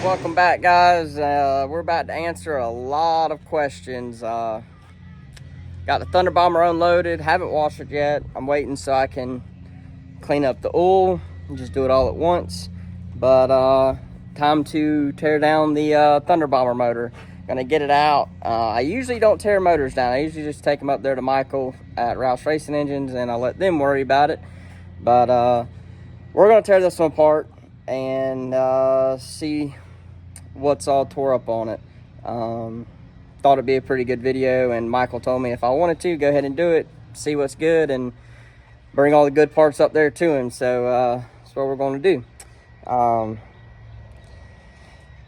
Welcome back, guys. We're about to answer a lot of questions. Got the Thunder Bomber unloaded. Haven't washed it yet. I'm waiting so I can clean up the oil and just do it all at once. But time to tear down the Thunder Bomber motor. Gonna get it out. I usually don't tear motors down. I usually just take them up there to Michael at Rouse Racing Engines and I let them worry about it. But we're gonna tear this one apart and see what's all tore up on it. Thought it'd be a pretty good video, and Michael told me if I wanted to go ahead and do it, see what's good and bring all the good parts up there to him. So that's what we're going to do.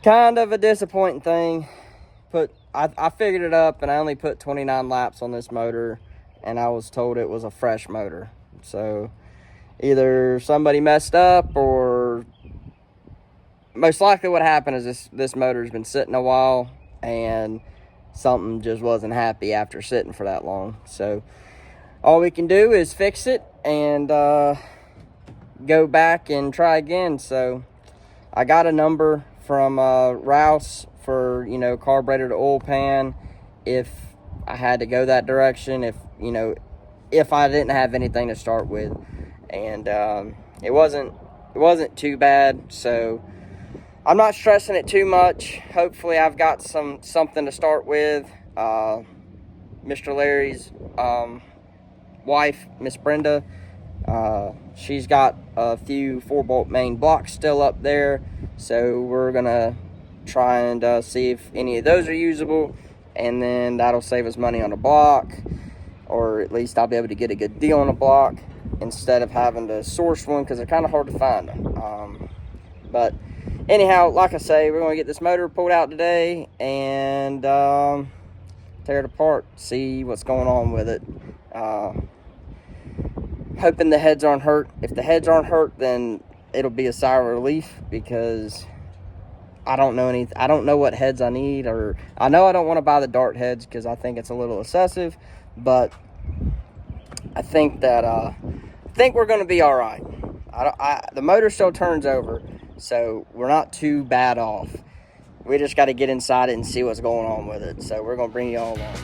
Kind of a disappointing thing. I figured it up and I only put 29 laps on this motor, and I was told it was a fresh motor. So either somebody messed up, or most likely what happened is this motor's been sitting a while and something just wasn't happy after sitting for that long. So all we can do is fix it and go back and try again. So I got a number from Rouse for, carburetor to oil pan if I had to go that direction, if I didn't have anything to start with. And it wasn't too bad, so I'm not stressing it too much. Hopefully I've got something to start with. Mr. Larry's wife, Miss Brenda, she's got a few 4-bolt main blocks still up there, so we're gonna try and see if any of those are usable, and then that'll save us money on a block, or at least I'll be able to get a good deal on a block instead of having to source one, because they're kind of hard to find. But anyhow, like I say, we're going to get this motor pulled out today and tear it apart, see what's going on with it. Hoping the heads aren't hurt. If the heads aren't hurt, then it'll be a sigh of relief, because I don't know what heads I need, or I know I don't want to buy the dart heads because I think it's a little excessive, but I think that we're going to be all right. The motor still turns over, so we're not too bad off. We just got to get inside it and see what's going on with it. So we're going to bring you all along.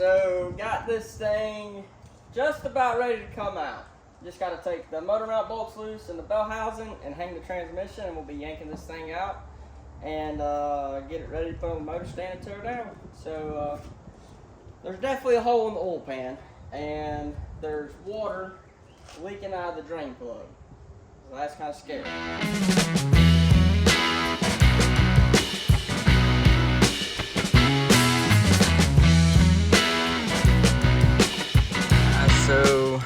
So got this thing just about ready to come out. Just got to take the motor mount bolts loose and the bell housing and hang the transmission, and we'll be yanking this thing out and get it ready to put on the motor stand and tear down. So there's definitely a hole in the oil pan, and there's water leaking out of the drain plug. So that's kind of scary. So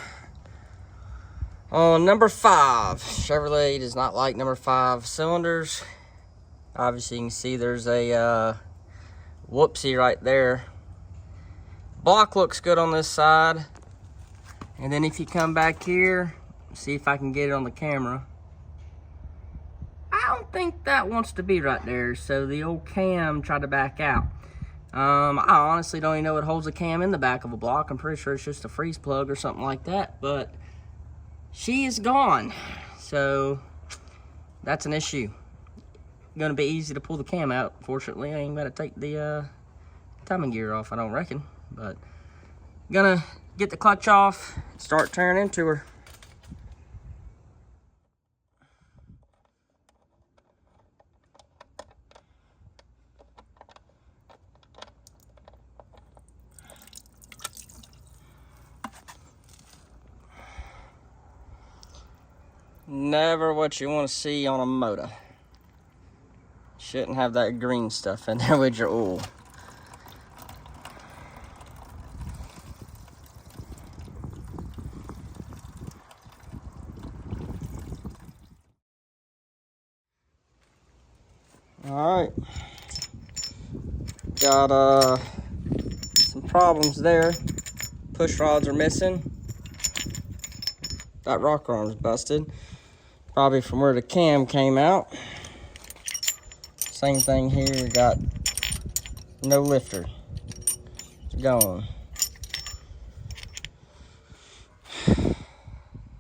on number 5, Chevrolet does not like number 5 cylinders. Obviously you can see there's a whoopsie right there. Block looks good on this side. And then if you come back here, see if I can get it on the camera. I don't think that wants to be right there, so the old cam tried to back out. I honestly don't even know what holds a cam in the back of a block. I'm pretty sure it's just a freeze plug or something like that, but she is gone. So that's an issue. Gonna be easy to pull the cam out. Fortunately, I ain't gotta take the timing gear off, I don't reckon. But gonna get the clutch off, start tearing into her. Never what you want to see on a motor. Shouldn't have that green stuff in there with your oil. All right, got some problems there. Push rods are missing. That rocker arm's busted. Probably from where the cam came out. Same thing here, got no lifter. It's gone.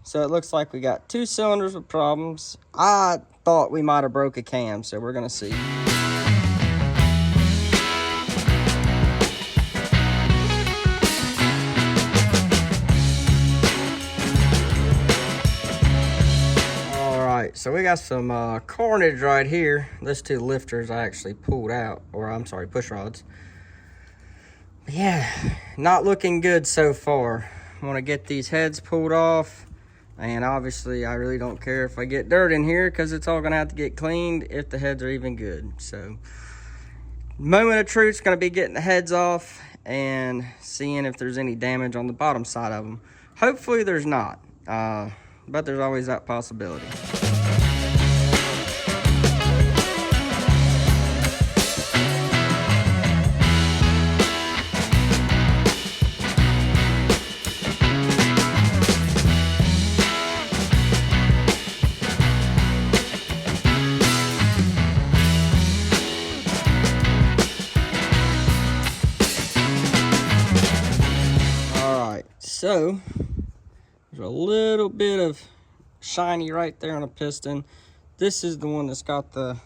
So it looks like we got 2 cylinders with problems. I thought we might have broke a cam, so we're gonna see. So we got some carnage right here. Those 2 lifters I actually pulled out, or I'm sorry, push rods. But yeah, not looking good so far. I want to get these heads pulled off, and obviously I really don't care if I get dirt in here because it's all gonna have to get cleaned if the heads are even good. So moment of truth is gonna be getting the heads off and seeing if there's any damage on the bottom side of them. Hopefully there's not, but there's always that possibility. So there's a little bit of shiny right there on the piston. This is the one that's got the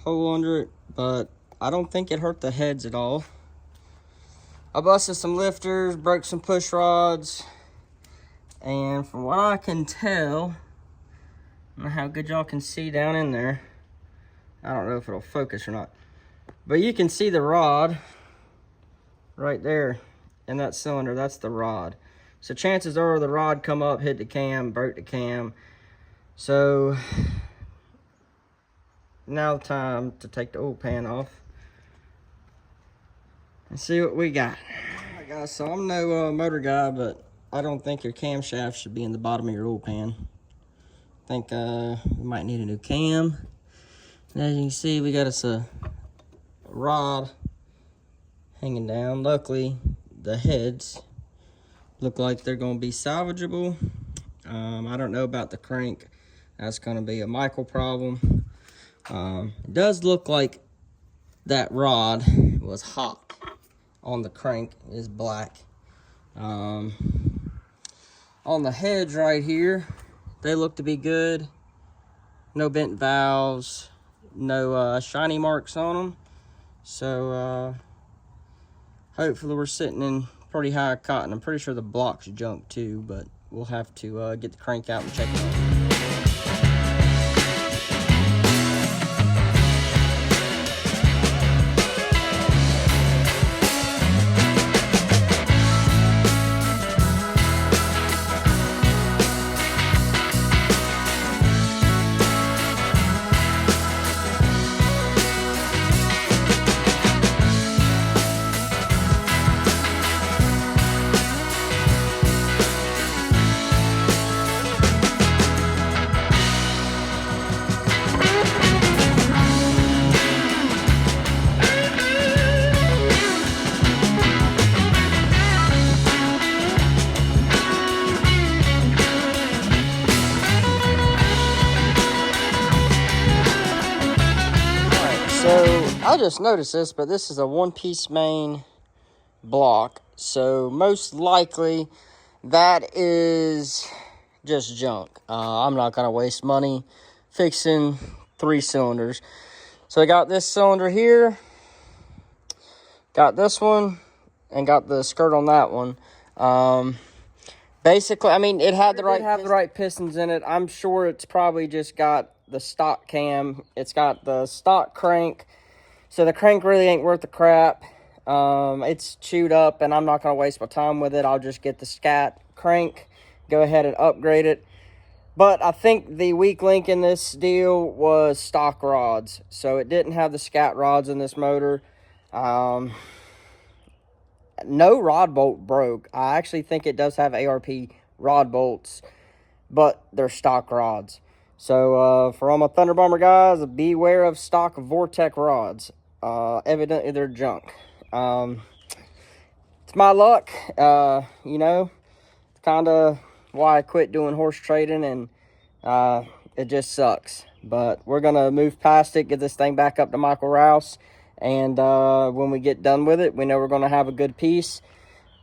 hole under it, but I don't think it hurt the heads at all. I busted some lifters, broke some push rods, and from what I can tell, I don't know how good y'all can see down in there. I don't know if it'll focus or not, but you can see the rod right there. In that cylinder, that's the rod. So chances are the rod come up, hit the cam, broke the cam. So now time to take the oil pan off and see what we got. Alright guys, so I'm no motor guy, but I don't think your camshaft should be in the bottom of your oil pan. I think we might need a new cam. And as you can see, we got us a rod hanging down. Luckily, the heads look like they're going to be salvageable. I don't know about the crank. That's going to be a micro problem. It does look like that rod was hot on the crank. It is black. On the heads right here, they look to be good. No bent valves, no shiny marks on them. So hopefully we're sitting in pretty high cotton. I'm pretty sure the block's junk too, but we'll have to get the crank out and check it out. So I just noticed this, but this is a one-piece main block. So most likely that is just junk. I'm not going to waste money fixing 3 cylinders. So I got this cylinder here, got this one, and got the skirt on that one. Basically, I mean, it had the right pistons in it. I'm sure it's probably just got the stock cam. It's got the stock crank. So the crank really ain't worth the crap. It's chewed up, and I'm not going to waste my time with it. I'll just get the scat crank, go ahead and upgrade it. But I think the weak link in this deal was stock rods. So it didn't have the scat rods in this motor. No rod bolt broke. I actually think it does have ARP rod bolts, but they're stock rods. So for all my Thunder Bomber guys, beware of stock Vortec rods. Evidently they're junk. It's my luck. You know, it's kind of why I quit doing horse trading, and it just sucks. But we're gonna move past it, get this thing back up to Michael Rouse, and when we get done with it, we know we're gonna have a good piece.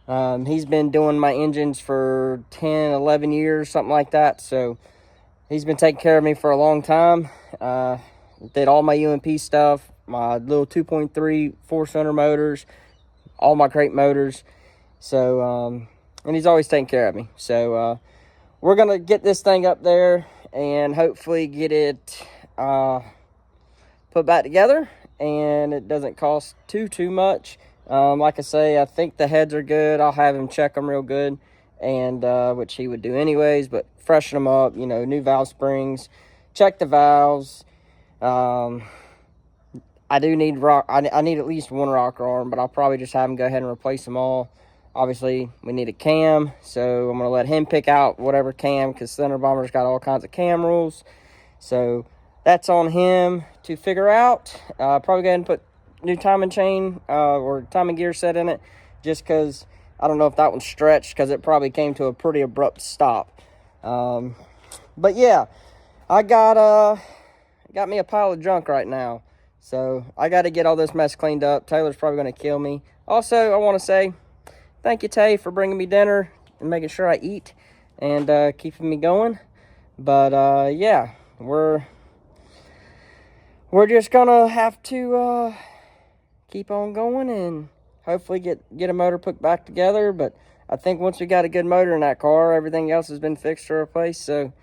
He's been doing my engines for 10, 11 years, something like that. So he's been taking care of me for a long time. Did all my UMP stuff, my little 2.3 4-cylinder motors, all my crate motors. So, and he's always taking care of me. So, we're going to get this thing up there and hopefully get it put back together. And it doesn't cost too much. Like I say, I think the heads are good. I'll have him check them real good, and which he would do anyways, but freshen them up, you know, new valve springs, check the valves. I do need I need at least one rocker arm, but I'll probably just have him go ahead and replace them all. Obviously, we need a cam, so I'm going to let him pick out whatever cam, because Thunder Bomber's got all kinds of cam rules. So that's on him to figure out. Probably go ahead and put new timing chain or timing gear set in it, just because I don't know if that one's stretched, because it probably came to a pretty abrupt stop. But yeah, I got me a pile of junk right now, so I got to get all this mess cleaned up. Taylor's probably going to kill me. Also, I want to say thank you, Tay, for bringing me dinner and making sure I eat and keeping me going. But yeah, we're just gonna have to keep on going and hopefully get a motor put back together. But I think once we got a good motor in that car, everything else has been fixed or replaced. So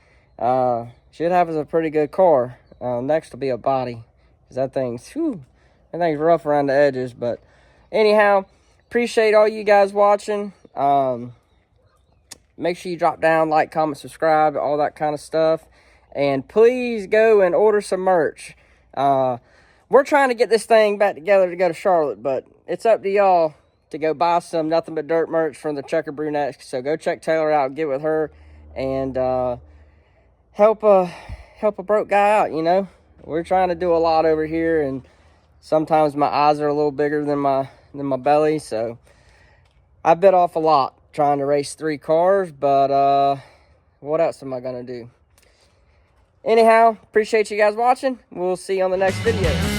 should have us a pretty good car. Next will be a body, because that thing's rough around the edges. But anyhow, appreciate all you guys watching. Make sure you drop down, like, comment, subscribe, all that kind of stuff. And please go and order some merch. We're trying to get this thing back together to go to Charlotte, but it's up to y'all to go buy some Nothing But Dirt merch from the Checker Brunettes. So go check Taylor out, get with her, and help a broke guy out, you know. We're trying to do a lot over here, and sometimes my eyes are a little bigger than my belly, so I bit off a lot trying to race 3 cars, but what else am I gonna do? Anyhow, appreciate you guys watching. We'll see you on the next video.